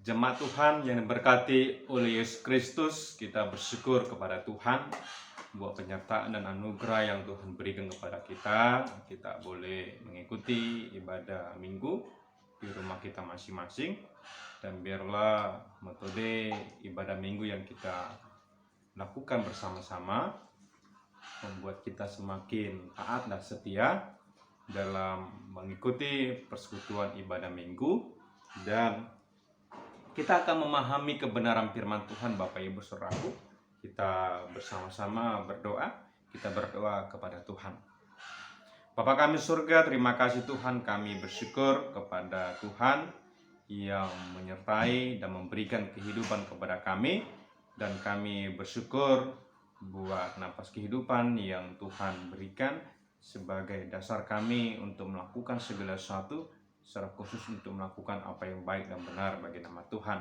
Jemaat Tuhan yang diberkati oleh Yesus Kristus, kita bersyukur kepada Tuhan buat penyertaan dan anugerah yang Tuhan berikan kepada kita. Kita boleh mengikuti ibadah minggu di rumah kita masing-masing, dan biarlah metode ibadah minggu yang kita lakukan bersama-sama membuat kita semakin taat dan setia dalam mengikuti persekutuan ibadah minggu, dan kita akan memahami kebenaran firman Tuhan. Bapak Ibu Saudaraku, kita bersama-sama berdoa. Kita berdoa kepada Tuhan. Bapa kami surga, terima kasih Tuhan, kami bersyukur kepada Tuhan yang menyertai dan memberikan kehidupan kepada kami, dan kami bersyukur buat napas kehidupan yang Tuhan berikan sebagai dasar kami untuk melakukan segala sesuatu, secara khusus untuk melakukan apa yang baik dan benar bagi nama Tuhan.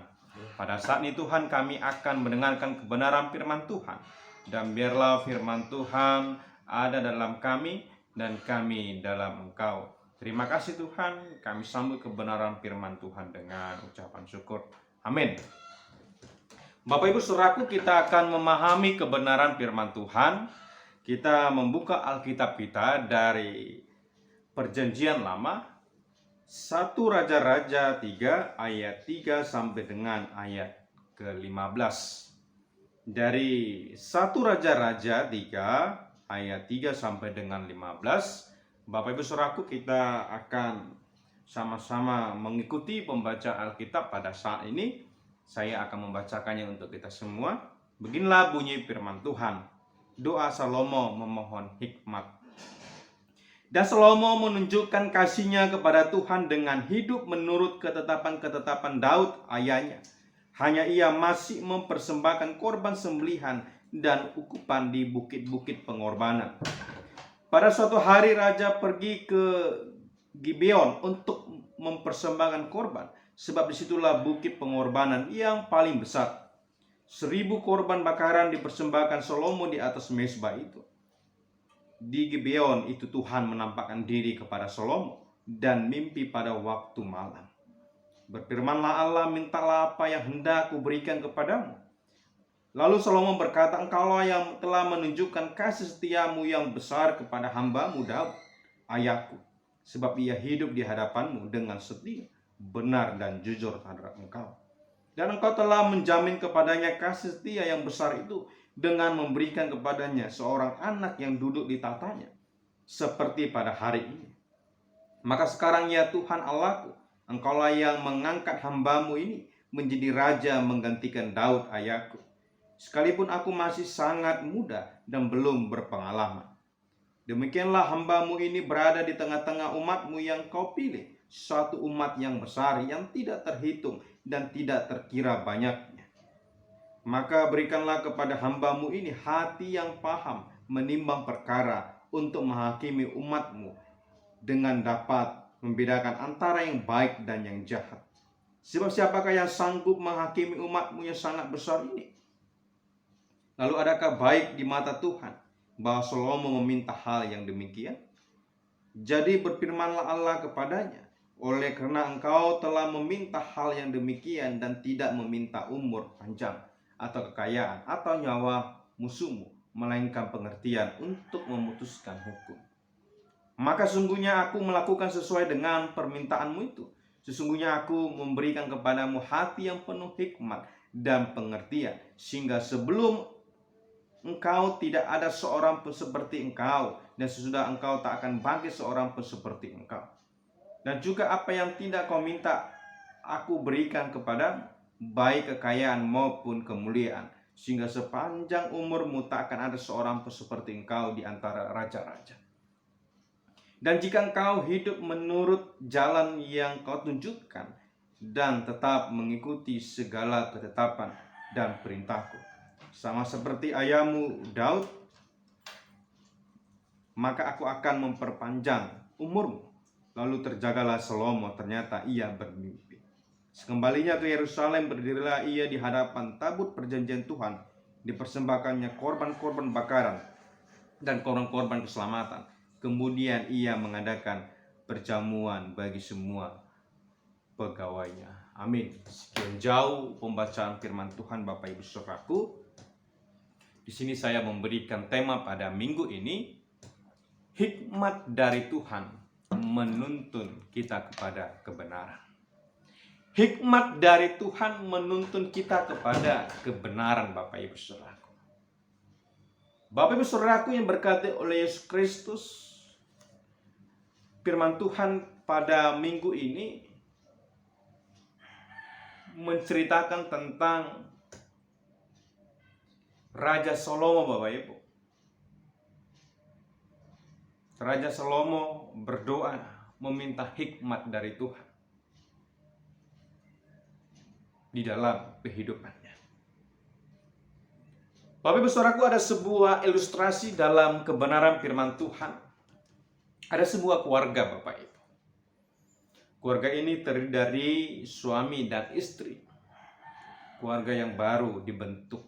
Pada saat ini Tuhan, kami akan mendengarkan kebenaran firman Tuhan, dan biarlah firman Tuhan ada dalam kami dan kami dalam Engkau. Terima kasih Tuhan, kami sambut kebenaran firman Tuhan dengan ucapan syukur. Amin. Bapak Ibu Saudaraku, kita akan memahami kebenaran firman Tuhan. Kita membuka Alkitab kita dari Perjanjian Lama, 1 Raja-Raja 3 ayat 3 sampai dengan ayat ke-15. Dari 1 Raja-Raja 3 ayat 3 sampai dengan 15, Bapak Ibu Saudaraku, kita akan sama-sama mengikuti pembaca Alkitab pada saat ini. Saya akan membacakannya untuk kita semua. Beginilah bunyi firman Tuhan. Doa Salomo memohon hikmat. Dan Salomo menunjukkan kasihnya kepada Tuhan dengan hidup menurut ketetapan-ketetapan Daud ayahnya. Hanya ia masih mempersembahkan korban sembelihan dan ukupan di bukit-bukit pengorbanan. Pada suatu hari raja pergi ke Gibeon untuk mempersembahkan korban, sebab disitulah bukit pengorbanan yang paling besar. 1000 korban bakaran dipersembahkan Salomo di atas mezbah itu. Di Gibeon itu Tuhan menampakkan diri kepada Salomo dan mimpi pada waktu malam. Berfirmanlah Allah, mintalah apa yang hendak kuberikan kepadamu. Lalu Salomo berkata, engkaulah yang telah menunjukkan kasih setiamu yang besar kepada hambamu Daud, ayahku, sebab ia hidup di hadapanmu dengan setia, benar dan jujur terhadap engkau. Dan engkau telah menjamin kepadanya kasih setia yang besar itu dengan memberikan kepadanya seorang anak yang duduk di tatanya, seperti pada hari ini. Maka sekarang ya Tuhan Allahku, engkaulah yang mengangkat hambamu ini menjadi raja menggantikan Daud ayahku, sekalipun aku masih sangat muda dan belum berpengalaman. Demikianlah hambamu ini berada di tengah-tengah umatmu yang kau pilih, suatu umat yang besar yang tidak terhitung dan tidak terkira banyaknya. Maka berikanlah kepada hambamu ini hati yang paham menimbang perkara untuk menghakimi umatmu dengan dapat membedakan antara yang baik dan yang jahat. Sebab siapakah yang sanggup menghakimi umatmu yang sangat besar ini? Lalu adakah baik di mata Tuhan bahwa Salomo meminta hal yang demikian? Jadi berfirmanlah Allah kepadanya, oleh karena engkau telah meminta hal yang demikian dan tidak meminta umur panjang atau kekayaan atau nyawa musuhmu, melainkan pengertian untuk memutuskan hukum, maka sesungguhnya aku melakukan sesuai dengan permintaanmu itu. Sesungguhnya aku memberikan kepadamu hati yang penuh hikmat dan pengertian, sehingga sebelum engkau tidak ada seorang pun seperti engkau, dan sesudah engkau tak akan bangkit seorang pun seperti engkau. Dan juga apa yang tidak kau minta aku berikan kepadamu, baik kekayaan maupun kemuliaan, sehingga sepanjang umurmu tak akan ada seorang pun seperti engkau di antara raja-raja. Dan jika engkau hidup menurut jalan yang kau tunjukkan dan tetap mengikuti segala ketetapan dan perintahku, sama seperti ayahmu Daud, maka aku akan memperpanjang umurmu. Lalu terjagalah Salomo, ternyata ia bermimpi. Sekembalinya ke Yerusalem, berdirilah ia di hadapan tabut perjanjian Tuhan, dipersembahkannya korban-korban bakaran dan korban-korban keselamatan. Kemudian ia mengadakan perjamuan bagi semua pegawainya. Amin. Sekian jauh pembacaan firman Tuhan Bapak Ibu Saudaraku. Di sini saya memberikan tema pada minggu ini, hikmat dari Tuhan menuntun kita kepada kebenaran. Hikmat dari Tuhan menuntun kita kepada kebenaran Bapak Ibu Saudaraku. Bapak Ibu Saudaraku yang berkati oleh Yesus Kristus, firman Tuhan pada minggu ini menceritakan tentang Raja Salomo Bapak Ibu. Raja Salomo berdoa meminta hikmat dari Tuhan di dalam kehidupannya. Bapak Ibu Saudaraku, ada sebuah ilustrasi dalam kebenaran firman Tuhan. Ada sebuah keluarga Bapak Ibu. Keluarga ini terdiri dari suami dan istri. Keluarga yang baru dibentuk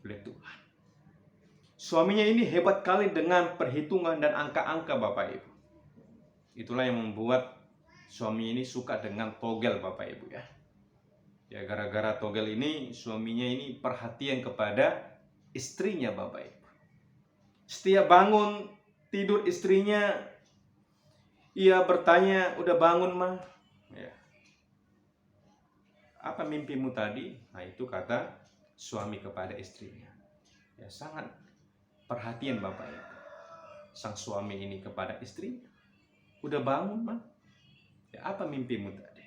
oleh Tuhan. Suaminya ini hebat kali dengan perhitungan dan angka-angka Bapak Ibu. Itulah yang membuat suami ini suka dengan togel Bapak Ibu ya. Ya, gara-gara togel ini suaminya ini perhatian kepada istrinya Bapak Ibu. Setiap bangun tidur istrinya, ia bertanya, udah bangun mah? Ya. Apa mimpimu tadi? Nah, itu kata suami kepada istrinya. Ya, sangat perhatian Bapak Ibu. Sang suami ini kepada istrinya. Udah bangun mah? Ya, apa mimpimu tadi?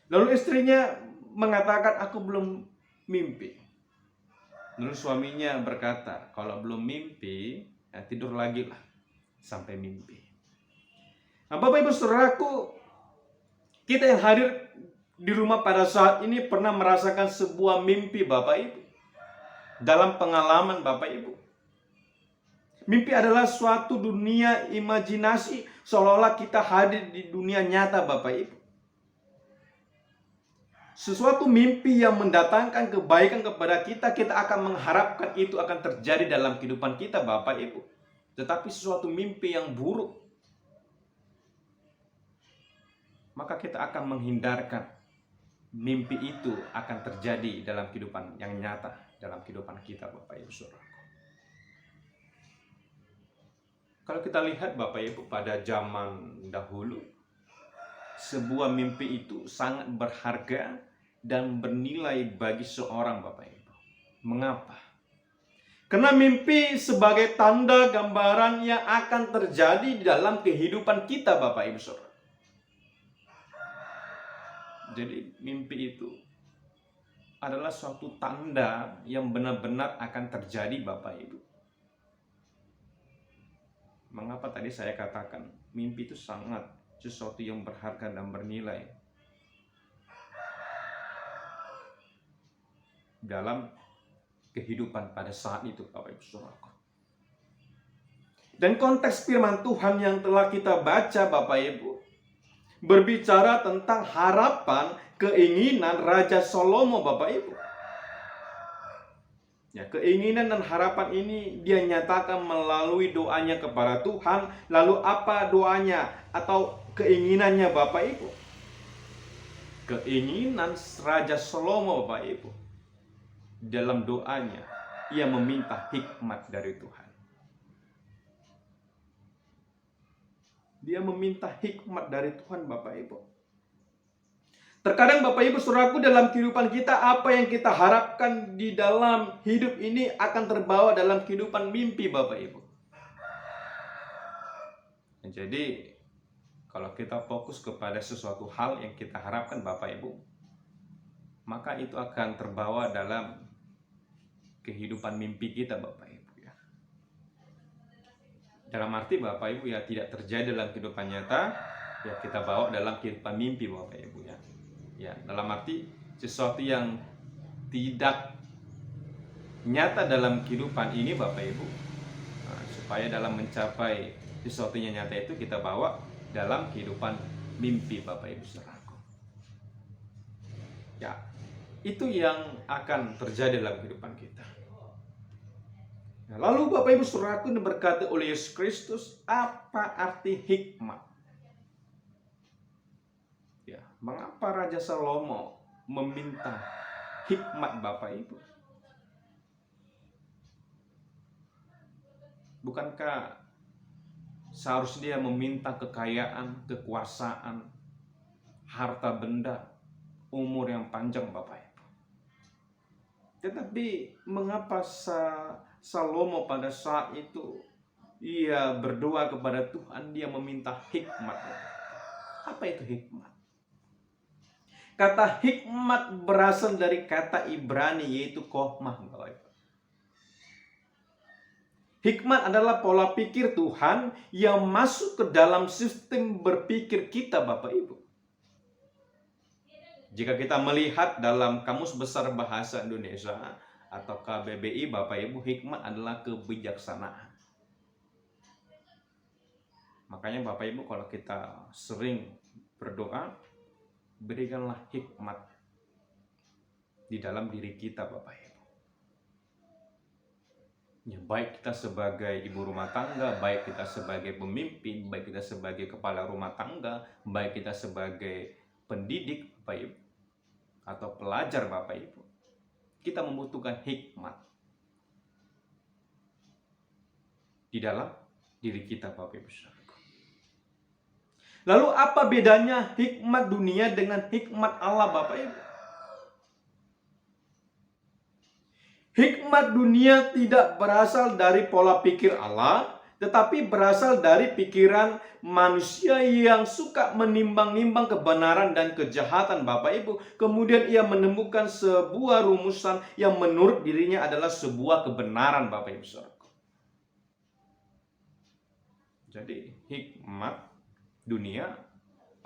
Lalu istrinya mengatakan, aku belum mimpi. Lalu suaminya berkata, kalau belum mimpi, ya tidur lagi lah sampai mimpi. Nah, Bapak Ibu Saudaraku, kita yang hadir di rumah pada saat ini pernah merasakan sebuah mimpi Bapak Ibu. Dalam pengalaman Bapak Ibu, mimpi adalah suatu dunia imajinasi seolah-olah kita hadir di dunia nyata Bapak Ibu. Sesuatu mimpi yang mendatangkan kebaikan kepada kita, kita akan mengharapkan itu akan terjadi dalam kehidupan kita Bapak Ibu. Tetapi sesuatu mimpi yang buruk, maka kita akan menghindarkan mimpi itu akan terjadi dalam kehidupan yang nyata, dalam kehidupan kita Bapak Ibu Saudara. Kalau kita lihat Bapak Ibu pada zaman dahulu, sebuah mimpi itu sangat berharga dan bernilai bagi seorang Bapak Ibu. Mengapa? Karena mimpi sebagai tanda gambaran yang akan terjadi di dalam kehidupan kita Bapak Ibu Saudara. Jadi mimpi itu adalah suatu tanda yang benar-benar akan terjadi Bapak Ibu. Mengapa tadi saya katakan mimpi itu sangat sesuatu yang berharga dan bernilai dalam kehidupan pada saat itu Bapak Ibu Saudara. Dan konteks firman Tuhan yang telah kita baca Bapak Ibu berbicara tentang harapan, keinginan Raja Salomo Bapak Ibu. Ya, keinginan dan harapan ini dia nyatakan melalui doanya kepada Tuhan. Lalu apa doanya atau keinginannya Bapak Ibu? Keinginan Raja Salomo Bapak Ibu, dalam doanya ia meminta hikmat dari Tuhan. Dia meminta hikmat dari Tuhan Bapak Ibu. Terkadang Bapak Ibu Saudaraku, dalam kehidupan kita, apa yang kita harapkan di dalam hidup ini akan terbawa dalam kehidupan mimpi Bapak Ibu. Jadi kalau kita fokus kepada sesuatu hal yang kita harapkan Bapak Ibu, maka itu akan terbawa dalam kehidupan mimpi kita Bapak Ibu. Dalam arti Bapak Ibu ya tidak terjadi dalam kehidupan nyata, ya kita bawa dalam kehidupan mimpi Bapak Ibu ya. Ya, dalam arti sesuatu yang tidak nyata dalam kehidupan ini Bapak Ibu, nah, supaya dalam mencapai sesuatu yang nyata itu kita bawa dalam kehidupan mimpi Bapak Ibu Saudaraku. Ya, itu yang akan terjadi dalam kehidupan kita. Nah, lalu Bapak Ibu Saudaraku yang berkata oleh Yesus Kristus, apa arti hikmat? Ya, Mengapa Raja Salomo meminta hikmat Bapak Ibu? Bukankah seharusnya dia meminta kekayaan, kekuasaan, harta benda, umur yang panjang Bapak Ibu? Tetapi mengapa Salomo pada saat itu ia berdoa kepada Tuhan, dia meminta hikmat? Apa itu hikmat? Kata hikmat berasal dari kata Ibrani yaitu kokhmah. Hikmat adalah pola pikir Tuhan yang masuk ke dalam sistem berpikir kita Bapak Ibu. Jika kita melihat dalam Kamus Besar Bahasa Indonesia atau KBBI Bapak Ibu, hikmat adalah kebijaksanaan. Makanya Bapak Ibu kalau kita sering berdoa, berikanlah hikmat di dalam diri kita Bapak Ibu. Ya, baik kita sebagai ibu rumah tangga, baik kita sebagai pemimpin, baik kita sebagai kepala rumah tangga, baik kita sebagai pendidik Bapak Ibu atau pelajar Bapak Ibu, kita membutuhkan hikmat di dalam diri kita Bapak Ibu. Lalu apa bedanya hikmat dunia dengan hikmat Allah Bapak Ibu? Hikmat dunia tidak berasal dari pola pikir Allah, tetapi berasal dari pikiran manusia yang suka menimbang-nimbang kebenaran dan kejahatan Bapak Ibu. Kemudian ia menemukan sebuah rumusan yang menurut dirinya adalah sebuah kebenaran Bapak Ibu. Jadi hikmat dunia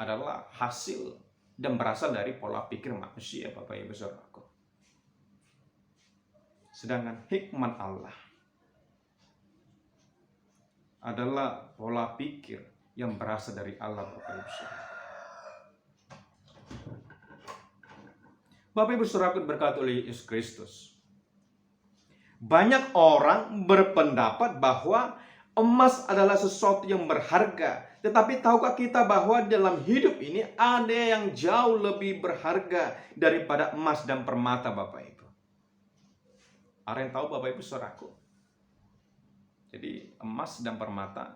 adalah hasil dan berasal dari pola pikir manusia Bapak Ibu Saudaraku. Sedangkan hikmat Allah adalah pola pikir yang berasal dari Allah Bapak Ibu Saudaraku. Bapak Ibu Saudaraku berkati oleh Yesus Kristus. Banyak orang berpendapat bahwa emas adalah sesuatu yang berharga. Tetapi tahukah kita bahwa dalam hidup ini ada yang jauh lebih berharga daripada emas dan permata Bapak Ibu? Ada yang tahu Bapak Ibu Saudaraku? Jadi emas dan permata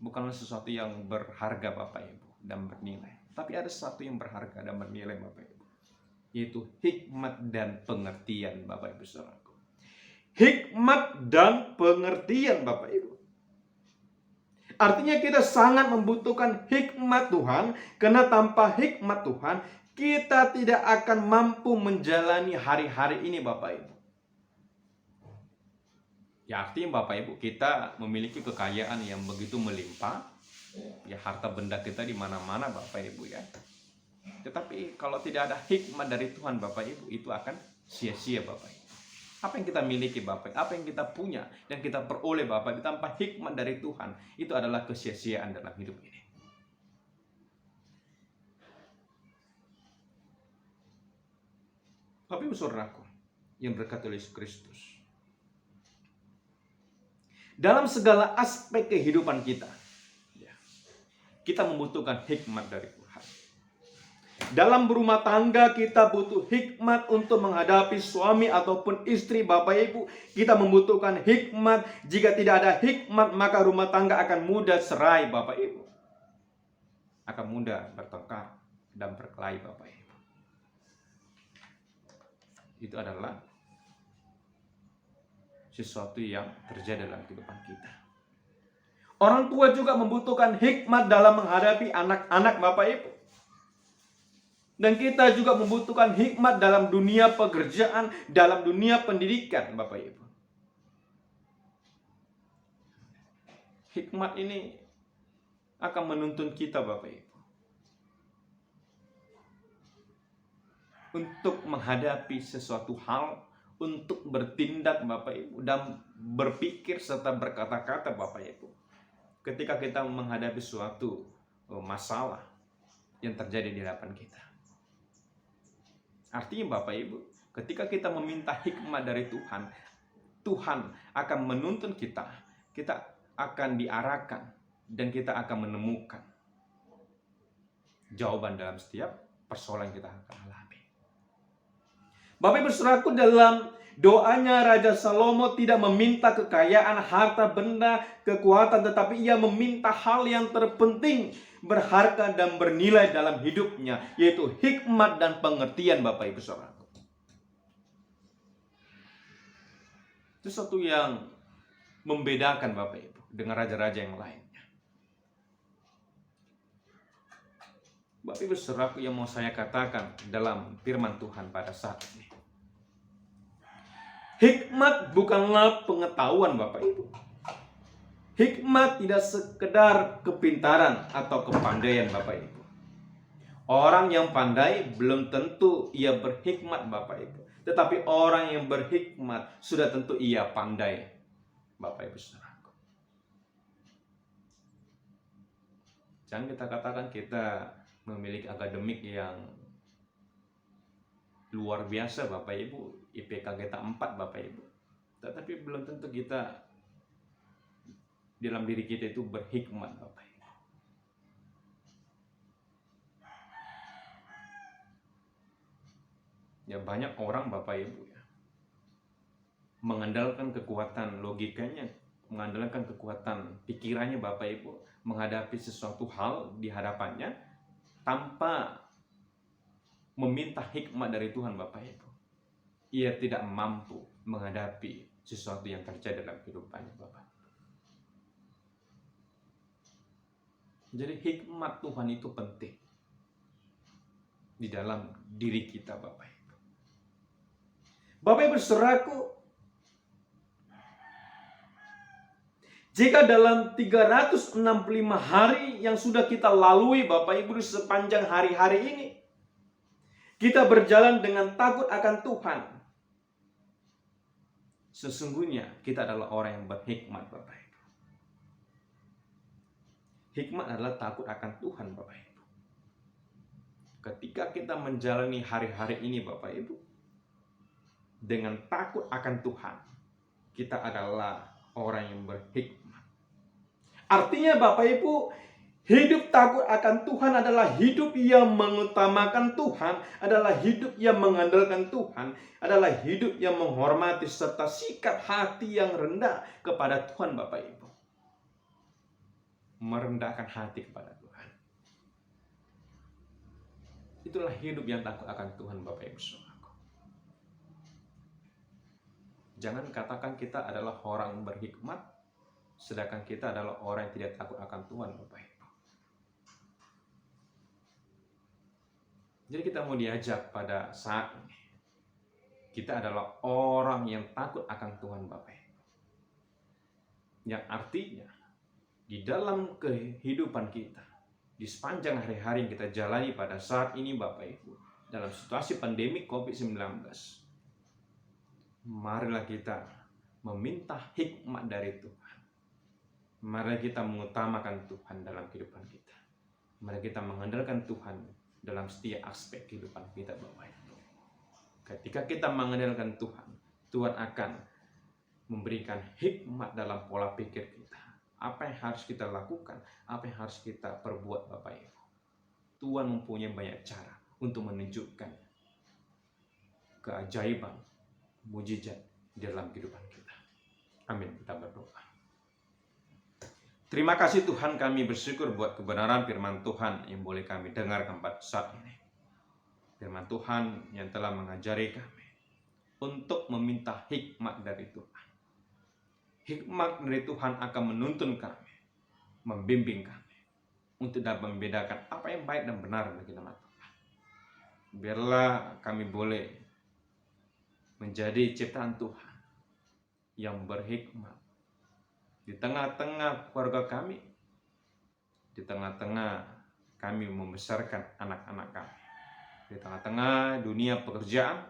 bukanlah sesuatu yang berharga Bapak Ibu dan bernilai. Tapi ada sesuatu yang berharga dan bernilai Bapak Ibu. Yaitu hikmat dan pengertian Bapak Ibu Saudaraku. Hikmat dan pengertian Bapak Ibu. Artinya kita sangat membutuhkan hikmat Tuhan. Karena tanpa hikmat Tuhan kita tidak akan mampu menjalani hari-hari ini Bapak Ibu. Ya artinya Bapak Ibu kita memiliki kekayaan yang begitu melimpah. Ya harta benda kita di mana-mana Bapak Ibu ya. Tetapi kalau tidak ada hikmat dari Tuhan Bapak Ibu, itu akan sia-sia Bapak Ibu. Apa yang kita miliki Bapak Ibu, apa yang kita punya dan kita peroleh Bapak Ibu tanpa hikmat dari Tuhan, itu adalah kesia-siaan dalam hidup ini. Bapak Ibu Saudaraku yang berkati oleh Yesus Kristus, dalam segala aspek kehidupan kita, kita membutuhkan hikmat dari Tuhan. Dalam berumah tangga kita butuh hikmat untuk menghadapi suami ataupun istri Bapak Ibu. Kita membutuhkan hikmat. Jika tidak ada hikmat maka rumah tangga akan mudah cerai Bapak Ibu. Akan mudah bertengkar dan berkelahi Bapak Ibu. Itu adalah sesuatu yang terjadi dalam kehidupan kita. Orang tua juga membutuhkan hikmat dalam menghadapi anak-anak Bapak Ibu. Dan kita juga membutuhkan hikmat dalam dunia pekerjaan, dalam dunia pendidikan Bapak Ibu. Hikmat ini akan menuntun kita Bapak Ibu untuk menghadapi sesuatu hal, untuk bertindak Bapak Ibu, dan berpikir serta berkata-kata Bapak Ibu. Ketika kita menghadapi suatu masalah yang terjadi di hadapan kita. Artinya Bapak Ibu, ketika kita meminta hikmat dari Tuhan, Tuhan akan menuntun kita. Kita akan diarahkan dan kita akan menemukan jawaban dalam setiap persoalan yang kita akan alami. Bapak Ibu Saudaraku, dalam doanya Raja Salomo tidak meminta kekayaan, harta benda, kekuatan, tetapi ia meminta hal yang terpenting, berharga dan bernilai dalam hidupnya, yaitu hikmat dan pengertian, Bapak Ibu Saudaraku. Itu sesuatu yang membedakan Bapak Ibu dengan raja-raja yang lainnya. Bapak Ibu Saudaraku, yang mau saya katakan dalam firman Tuhan pada saat ini, hikmat bukanlah pengetahuan Bapak Ibu. Hikmat tidak sekedar kepintaran atau kepandaian Bapak Ibu. Orang yang pandai belum tentu ia berhikmat Bapak Ibu. Tetapi orang yang berhikmat sudah tentu ia pandai Bapak Ibu Saudaraku. Jangan kita katakan kita memiliki akademik yang luar biasa Bapak Ibu, IPK kita 4 Bapak Ibu. Tetapi belum tentu kita dalam diri kita itu berhikmat Bapak Ibu. Ya, banyak orang Bapak Ibu ya mengandalkan kekuatan logikanya, mengandalkan kekuatan pikirannya Bapak Ibu menghadapi sesuatu hal di hadapannya tanpa meminta hikmat dari Tuhan Bapak Ibu. Ia tidak mampu menghadapi sesuatu yang terjadi dalam kehidupannya Bapak. Jadi hikmat Tuhan itu penting di dalam diri kita Bapak Ibu. Bapak Ibu Saudaraku, jika dalam 365 hari yang sudah kita lalui Bapak Ibu sepanjang hari-hari ini, kita berjalan dengan takut akan Tuhan, sesungguhnya kita adalah orang yang berhikmat Bapak Ibu. Hikmat adalah takut akan Tuhan Bapak Ibu. Ketika kita menjalani hari-hari ini Bapak Ibu dengan takut akan Tuhan, kita adalah orang yang berhikmat. Artinya Bapak Ibu, hidup takut akan Tuhan adalah hidup yang mengutamakan Tuhan, adalah hidup yang mengandalkan Tuhan, adalah hidup yang menghormati serta sikap hati yang rendah kepada Tuhan Bapak Ibu. Merendahkan hati kepada Tuhan. Itulah hidup yang takut akan Tuhan Bapak Ibu Saudaraku. Jangan katakan kita adalah orang yang berhikmat, sedangkan kita adalah orang yang tidak takut akan Tuhan Bapak Ibu. Jadi kita mau diajak pada saat ini, kita adalah orang yang takut akan Tuhan Bapak Ibu. Yang artinya di dalam kehidupan kita, di sepanjang hari-hari yang kita jalani pada saat ini Bapak Ibu, dalam situasi pandemi COVID-19, marilah kita meminta hikmat dari Tuhan. Marilah kita mengutamakan Tuhan dalam kehidupan kita. Mari kita mengandalkan Tuhan dalam setiap aspek kehidupan kita Bapak Ibu. Ketika kita mengandalkan Tuhan, Tuhan akan memberikan hikmat dalam pola pikir kita. Apa yang harus kita lakukan, apa yang harus kita perbuat Bapak Ibu. Tuhan mempunyai banyak cara untuk menunjukkan keajaiban, mujizat dalam kehidupan kita. Amin. Kita berdoa. Terima kasih Tuhan, kami bersyukur buat kebenaran firman Tuhan yang boleh kami dengarkan pada saat ini. Firman Tuhan yang telah mengajari kami untuk meminta hikmat dari Tuhan. Hikmat dari Tuhan akan menuntun kami, membimbing kami untuk dapat membedakan apa yang baik dan benar bagi nama Tuhan. Biarlah kami boleh menjadi ciptaan Tuhan yang berhikmat di tengah-tengah keluarga kami, di tengah-tengah kami membesarkan anak-anak kami, di tengah-tengah dunia pekerjaan,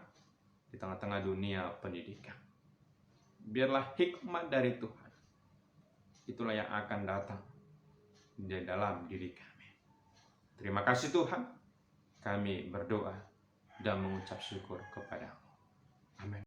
di tengah-tengah dunia pendidikan. Biarlah hikmat dari Tuhan, itulah yang akan datang di dalam diri kami. Terima kasih Tuhan, kami berdoa dan mengucap syukur kepada-Mu. Amin.